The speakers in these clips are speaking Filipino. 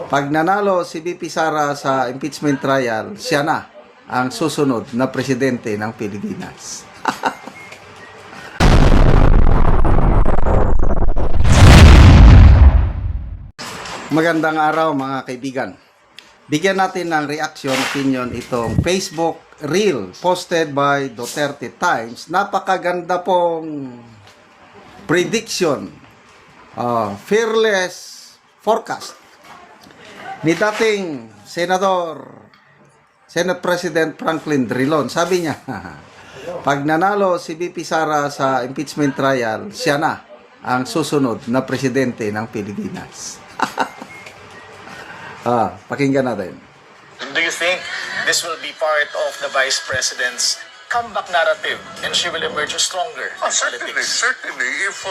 Pag nanalo si VP Sara sa impeachment trial, siya na ang susunod na presidente ng Pilipinas. Magandang araw mga kaibigan. Bigyan natin ng reaction opinion itong Facebook Reel posted by Duterte Times. Napakaganda pong prediction, fearless forecast ni dating Senate President Franklin Drilon. Sabi niya, pag nanalo si VP Sara sa impeachment trial, siya na ang susunod na presidente ng Pilipinas. Pakinggan natin. Do you think this will be part of the Vice President's comeback narrative and she will emerge stronger in politics? Certainly, if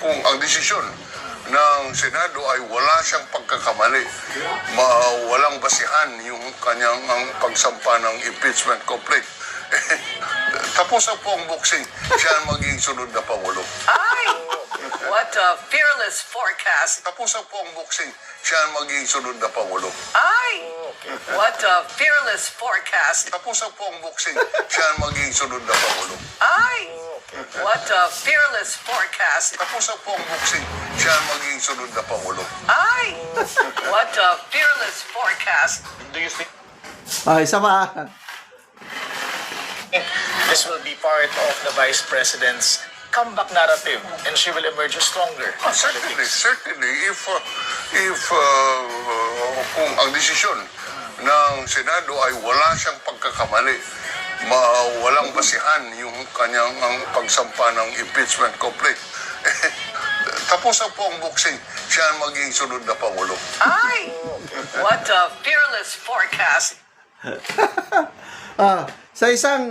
kung ang desisyon ng Senado ay wala siyang pagkakamali, walang basihan yung kanyang ang pagsampa ng impeachment complaint, tapos po ang boxing, siya ang maging sunod na Pangulo. Ay! What a fearless forecast. Tapos po ang boxing, siya ang maging sunod na Pangulo. Ay! What a fearless forecast. Tapos po ang boxing, siya ang maging sunod na Pangulo. Ay! What a fearless forecast. Tapos po ang boxing, siya ang maging sunod na Pangulo. Ay! What a fearless forecast. Do you think Isa pa. this will be part of the Vice President's comeback narrative and she will emerge stronger in politics? Certainly, if kung ang desisyon ng Senado ay wala siyang pagkakamali, walang basihan yung kanyang ang pagsampa ng impeachment complaint, tapos po ang boxing, siya ang maging sunod na Pangulo. Ay! What a fearless forecast. Sa isang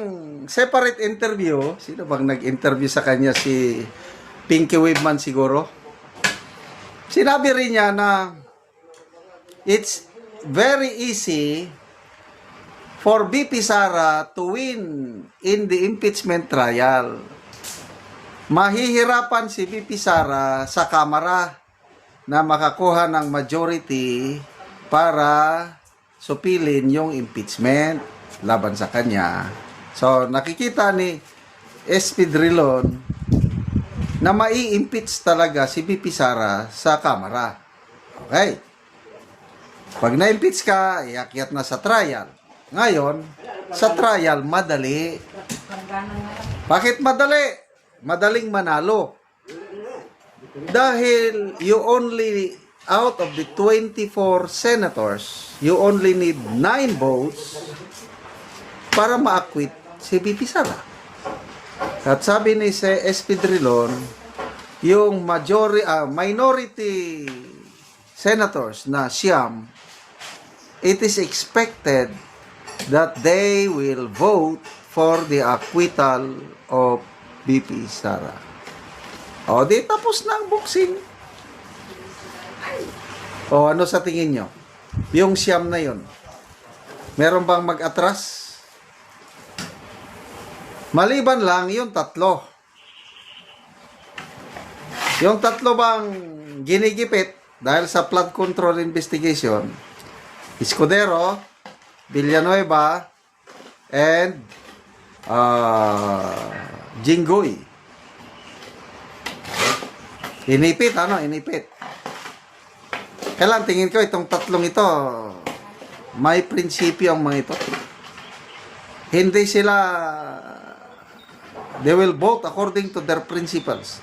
separate interview, sino bang nag-interview sa kanya? Si Pinky Waveman siguro. Sinabi rin niya na it's very easy for VP Sara to win in the impeachment trial. Mahihirapan si VP Sara sa Kamara na makakuha ng majority para supilin yung impeachment laban sa kanya. So, nakikita ni SP Drilon na mai-impeach talaga si VP Sara sa Kamara. Okay. Pag na-impeach ka, iakyat na sa trial. Ngayon, sa trial, madali. Bakit madali? Madaling manalo. Dahil you only, out of the 24 senators, you only need 9 votes para ma-acquit si VP Sara. At sabi ni SP Drilon, yung minority senators na siyam, it is expected that they will vote for the acquittal of VP Sara. O, di tapos na ang boxing. O, ano sa tingin nyo? Yung siyam na yun, meron bang mag-atras? Maliban lang yung tatlo. Yung tatlo bang ginigipit dahil sa flood control investigation? Escudero, Villanueva, and Jinggoy. Inipit, inipit. Kailan tingin ko itong tatlong ito, may prinsipyo ang mga ito. Hindi sila, they will vote according to their principles.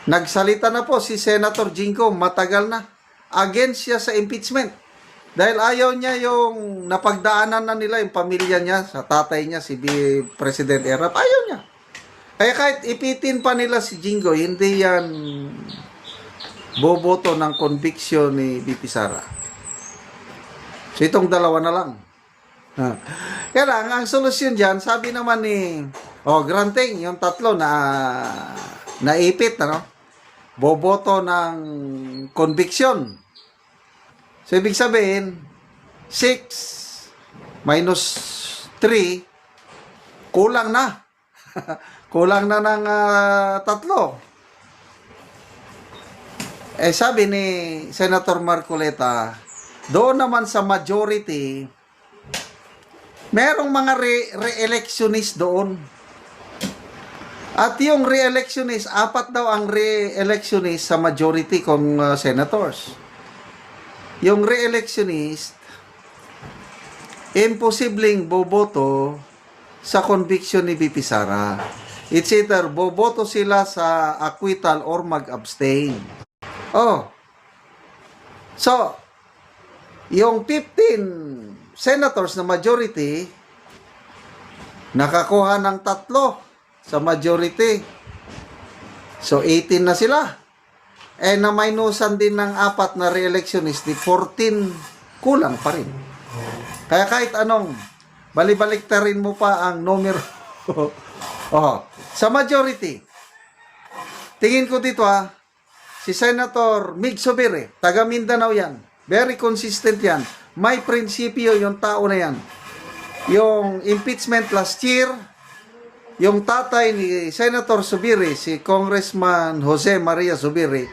Nagsalita na po si Senator Jinggo, matagal na, against siya sa impeachment. Dahil ayaw niya yung napagdaanan na nila, yung pamilya niya, sa tatay niya, si President Erap, ayaw niya. Kaya kahit ipitin pa nila si Jinggo, hindi yan boboto ng conviction ni VP Sara. So itong dalawa na lang. Kaya lang, ang solusyon dyan, sabi naman ni, granting, yung tatlo na naipit, boboto ng conviction. So, ibig sabihin, 6 minus 3, kulang na. Kulang na ng 3. sabi ni Senator Marcoleta, doon naman sa majority, merong mga re-electionist doon. At yung re-electionist, 4 daw ang re-electionist sa majority kong senators. Yung re-electionist, imposibleng boboto sa conviction ni VP Sara. It's either boboto sila sa acquittal or mag-abstain. Oh. So, yung 15 senators na majority, nakakuha ng 3 sa majority. So, 18 na sila. Na minusan din ng 4 na re-electionist, di 14 kulang pa rin. Kaya kahit anong, balibaliktarin mo pa ang numero. Sa majority, tingin ko dito si Senator Mig Zubiri, taga Mindanao yan. Very consistent yan. May prinsipyo yung tao na yan. Yung impeachment last year, yung tatay ni Senator Zubiri, si Congressman Jose Maria Zubiri,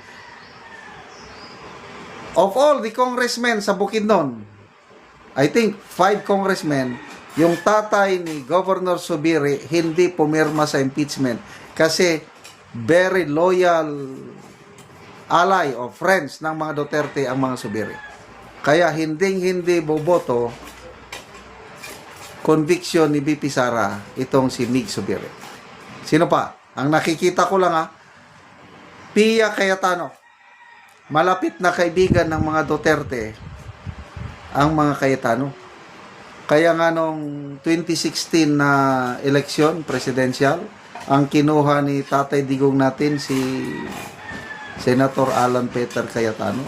of all the congressmen sa Bukidnon, I think 5 congressmen, yung tatay ni Governor Zubiri hindi pumirma sa impeachment kasi very loyal ally or friends ng mga Duterte ang mga Zubiri. Kaya hindi boboto conviction ni VP Sara itong si Mig Zubiri. Sino pa? Ang nakikita ko lang Pia Cayetano. Malapit na kaibigan ng mga Duterte ang mga Cayetano. Kaya nga nung 2016 na eleksyon presidential, ang kinuha ni Tatay Digong natin si Senator Alan Peter Cayetano.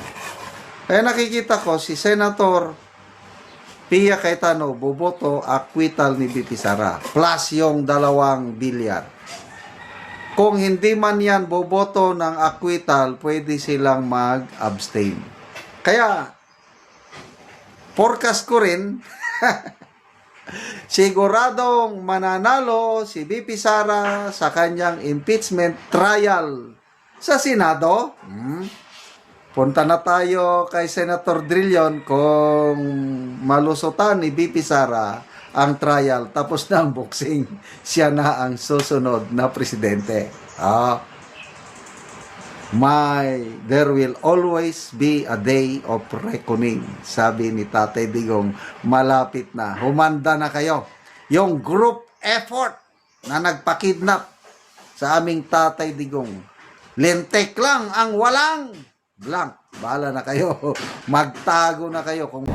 Kaya nakikita ko si Senator Pia Cayetano boboto acquittal ni VP Sara plus yung 2 bilyar. Kung hindi man yan boboto ng acquittal, pwede silang mag-abstain. Kaya forecast ko rin siguradong mananalo si VP Sara sa kanyang impeachment trial sa Senado. Punta na tayo kay Senator Drilon kung malusutan ni VP Sara ang trial, tapos na ang boxing, siya na ang susunod na presidente. There will always be a day of reckoning. Sabi ni Tatay Digong, malapit na. Humanda na kayo. Yung group effort na nagpakidnap sa aming Tatay Digong. Lintek lang ang walang blank. Bahala na kayo. Magtago na kayo kung